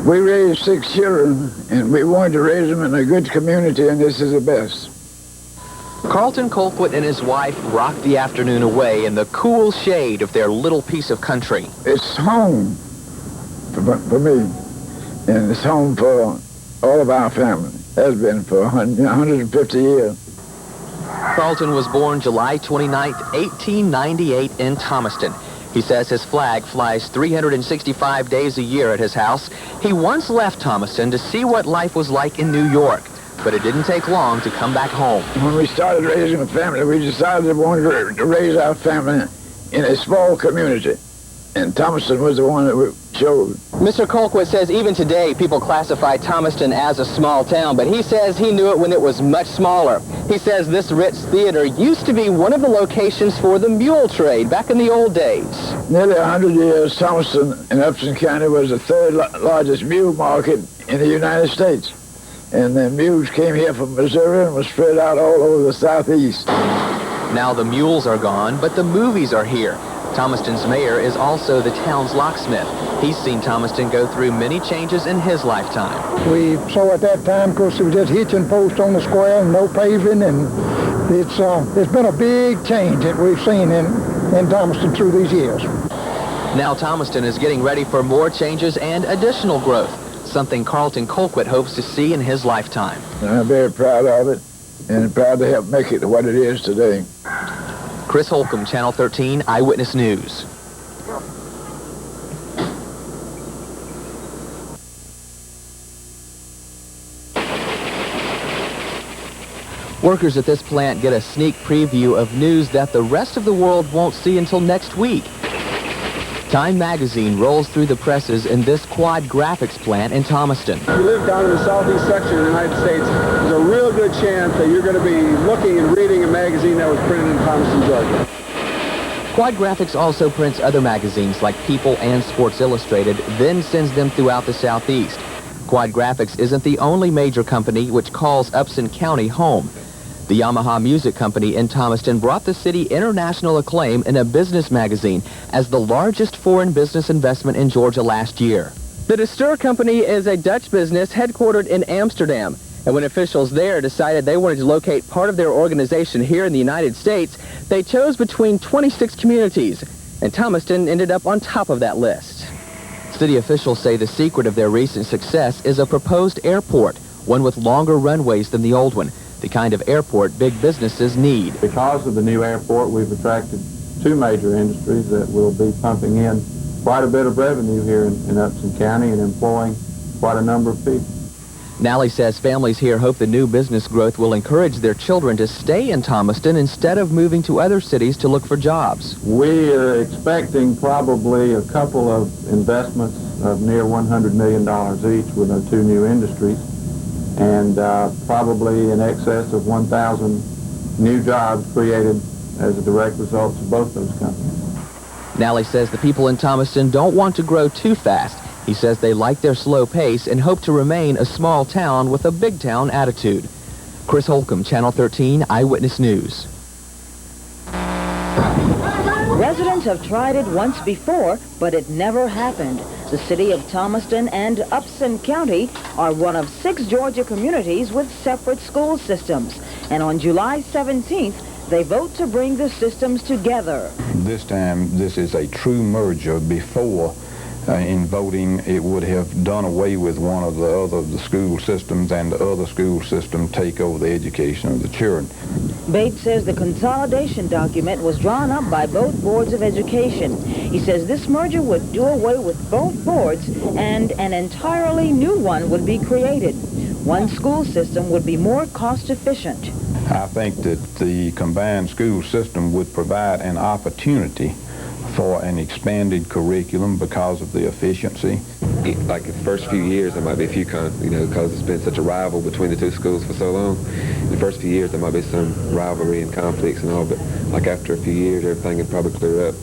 We raised 6 children, and we wanted to raise them in a good community, and this is the best. Carlton Colquitt and his wife rocked the afternoon away in the cool shade of their little piece of country. It's home for me, and it's home for all of our family. Has been for 150 years. Carlton was born July 29, 1898 in Thomaston. He says his flag flies 365 days a year at his house. He once left Thomaston to see what life was like in New York, but it didn't take long to come back home. When we started raising a family, we decided we wanted to raise our family in a small community, and Thomaston was the one that we chose. Mr. Colquitt says even today people classify Thomaston as a small town, but he says he knew it when it was much smaller. He says this Ritz Theater used to be one of the locations for the mule trade back in the old days. Nearly 100 years, Thomaston in Upson County was the third largest mule market in the United States. And the mules came here from Missouri and were spread out all over the southeast. Now the mules are gone, but the movies are here. Thomaston's mayor is also the town's locksmith. He's seen Thomaston go through many changes in his lifetime. We saw at that time, of course, it was just hitching posts on the square and no paving, and it's been a big change that we've seen in Thomaston through these years. Now Thomaston is getting ready for more changes and additional growth, something Carlton Colquitt hopes to see in his lifetime. I'm very proud of it, and proud to help make it what it is today. Chris Holcomb, Channel 13 Eyewitness News. Workers at this plant get a sneak preview of news that the rest of the world won't see until next week. Time magazine rolls through the presses in this quad graphics plant in Thomaston. If you live down in the southeast section of the United States, there's a real good chance that you're going to be looking and reading a magazine that was printed in Thomaston, Georgia. Quad Graphics also prints other magazines like People and Sports Illustrated, then sends them throughout the southeast. Quad Graphics isn't the only major company which calls Upson County home. The Yamaha Music Company in Thomaston brought the city international acclaim in a business magazine as the largest foreign business investment in Georgia last year. The Ster Company is a Dutch business headquartered in Amsterdam. And when officials there decided they wanted to locate part of their organization here in the United States, they chose between 26 communities, and Thomaston ended up on top of that list. City officials say the secret of their recent success is a proposed airport, one with longer runways than the old one, the kind of airport big businesses need. Because of the new airport, we've attracted 2 major industries that will be pumping in quite a bit of revenue here in Upson County and employing quite a number of people. Nally says families here hope the new business growth will encourage their children to stay in Thomaston instead of moving to other cities to look for jobs. We are expecting probably a couple of investments of near $100 million each with our 2 new industries, and probably in excess of 1,000 new jobs created as a direct result of both those companies. Nally says the people in Thomaston don't want to grow too fast. He says they like their slow pace and hope to remain a small town with a big town attitude. Chris Holcomb, Channel 13 Eyewitness News. Residents have tried it once before, but it never happened. The city of Thomaston and Upson County are one of 6 Georgia communities with separate school systems. And on July 17th, they vote to bring the systems together. This time, this is a true merger. Before, in voting, it would have done away with one of the school systems, and the other school system take over the education of the children. Bates says the consolidation document was drawn up by both boards of education. He says this merger would do away with both boards and an entirely new one would be created. One school system would be more cost efficient. I think that the combined school system would provide an opportunity for an expanded curriculum because of the efficiency. Like the first few years, there might be a few, because it's been such a rival between the 2 schools for so long. In the first few years, there might be some rivalry and conflicts and all, but like after a few years, everything would probably clear up.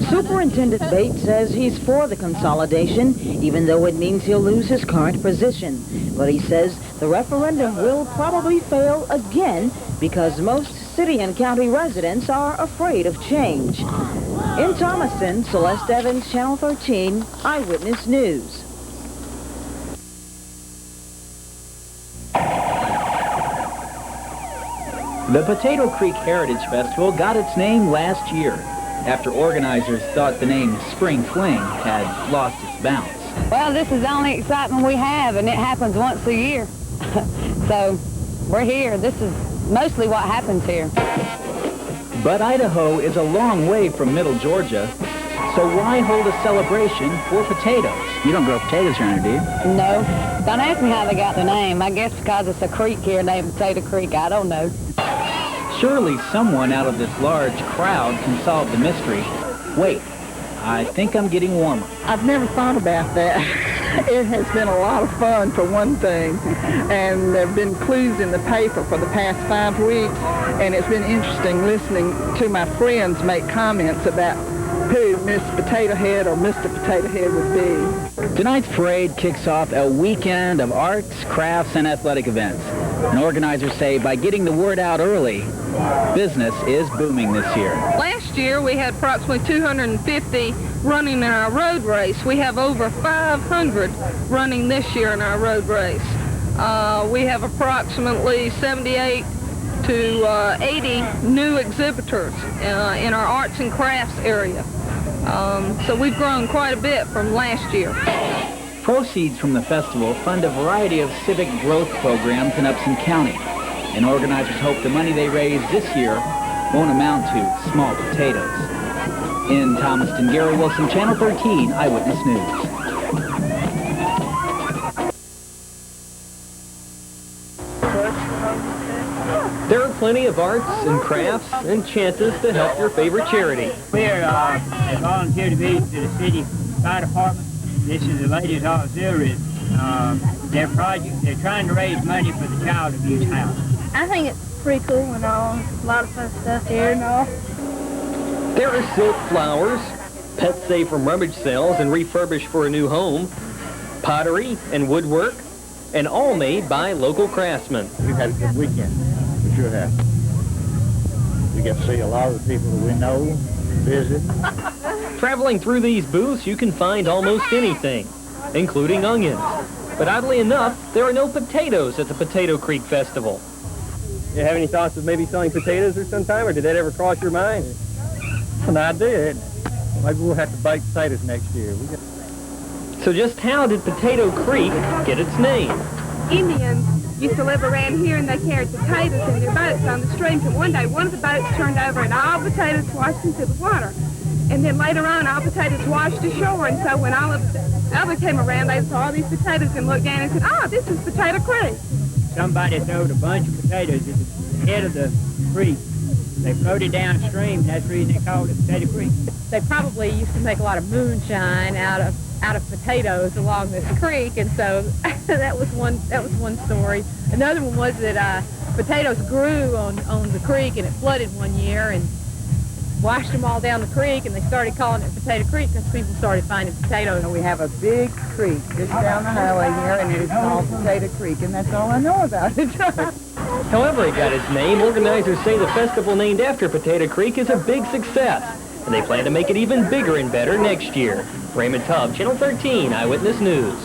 Superintendent Bates says he's for the consolidation, even though it means he'll lose his current position. But he says the referendum will probably fail again because most city and county residents are afraid of change. In Thomaston, Celeste Evans, Channel 13 Eyewitness News. The Potato Creek Heritage Festival got its name last year, after organizers thought the name Spring Fling had lost its bounce. Well, this is the only excitement we have, and it happens once a year. So, we're here. This is mostly what happens here. But Idaho is a long way from Middle Georgia, so why hold a celebration for potatoes? You don't grow potatoes around here, do you? No. Don't ask me how they got the name. I guess because it's a creek here named Potato Creek. I don't know. Surely someone out of this large crowd can solve the mystery. Wait, I think I'm getting warmer. I've never thought about that. It has been a lot of fun, for one thing, and there have been clues in the paper for the past 5 weeks, and it's been interesting listening to my friends make comments about who Miss Potato Head or Mr. Potato Head would be. Tonight's parade kicks off a weekend of arts, crafts, and athletic events. And organizers say by getting the word out early, business is booming this year. Last year we had approximately 250 running in our road race. We have over 500 running this year in our road race. We have approximately 78 to 80 new exhibitors in our arts and crafts area. So we've grown quite a bit from last year. Proceeds from the festival fund a variety of civic growth programs in Upson County, and organizers hope the money they raise this year won't amount to small potatoes. In Thomaston, Gary Wilson, Channel 13, Eyewitness News. There are plenty of arts and crafts and chances to help your favorite charity. We're a volunteer division to the city fire department. This is the ladies' auxiliary. Their project, they're trying to raise money for the child abuse house. I think it's pretty cool and all. A lot of fun stuff here and all. There are silk flowers, pets saved from rummage sales and refurbished for a new home, pottery and woodwork, and all made by local craftsmen. We've had a good weekend. We sure have. We get to see a lot of the people that we know, visit. Traveling through these booths, you can find almost anything, including onions. But oddly enough, there are no potatoes at the Potato Creek Festival. You have any thoughts of maybe selling potatoes or sometime, or did that ever cross your mind? And I did. Maybe we'll have to bake potatoes next year. So just how did Potato Creek get its name? Indians used to live around here, and they carried potatoes in their boats on the streams. And one day, one of the boats turned over, and all potatoes washed into the water. And then later on, all potatoes washed ashore. And so when all of the others came around, they saw all these potatoes and looked down and said, "Ah, this is Potato Creek." Somebody throwed a bunch of potatoes at the head of the creek. They floated downstream, and that's the reason they called it Potato Creek. They probably used to make a lot of moonshine out of potatoes along this creek, and so that was one story. Another one was that potatoes grew on the creek, and it flooded one year and washed them all down the creek, and they started calling it Potato Creek because people started finding potatoes. We have a big creek just down the highway here, and it is called Potato Creek, and that's all I know about it. However it got its name, organizers say the festival named after Potato Creek is a big success, and they plan to make it even bigger and better next year. Raymond Tubb, Channel 13, Eyewitness News.